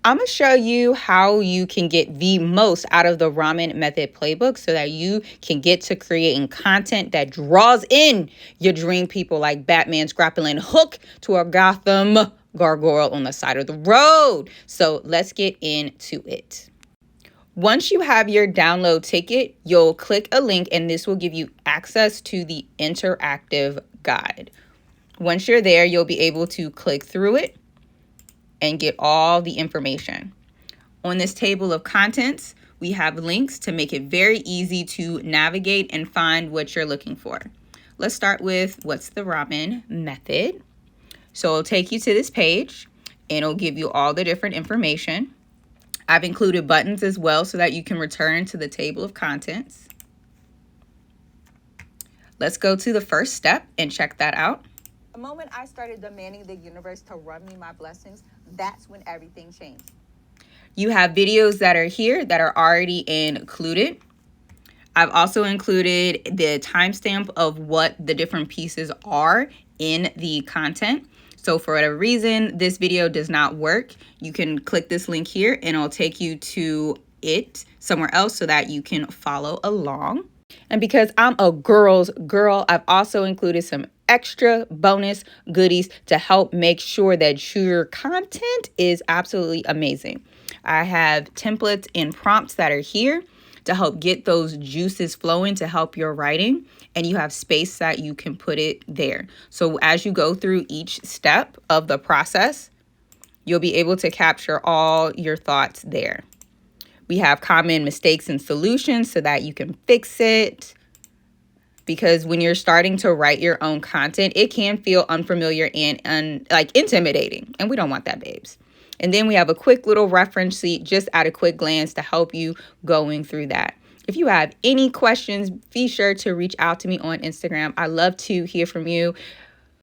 I'm going to show you how you can get the most out of the R.A.M.E.N method playbook so that you can get to creating content that draws in your dream people like Batman's grappling hook to a Gotham gargoyle on the side of the road. So let's get into it. Once you have your download ticket, you'll click a link and this will give you access to the interactive guide. Once you're there, you'll be able to click through it and get all the information. On this table of contents, we have links to make it very easy to navigate and find what you're looking for. Let's start with what's the R.A.M.E.N method. So it'll take you to this page and it'll give you all the different information. I've included buttons as well so that you can return to the table of contents. Let's go to the first step and check that out. The moment I started demanding the universe to run me my blessings, that's when everything changed. You have videos that are here that are already included. I've also included the timestamp of what the different pieces are in the content. So for whatever reason, this video does not work, you can click this link here and it'll take you to it somewhere else so that you can follow along. And because I'm a girl's girl, I've also included some extra bonus goodies to help make sure that your content is absolutely amazing. I have templates and prompts that are here to help get those juices flowing to help your writing, and you have space that you can put it there. So as you go through each step of the process, you'll be able to capture all your thoughts there. We have common mistakes and solutions so that you can fix it. Because when you're starting to write your own content, it can feel unfamiliar and like intimidating. And we don't want that, babes. And then we have a quick little reference sheet just at a quick glance to help you going through that. If you have any questions, be sure to reach out to me on Instagram. I love to hear from you.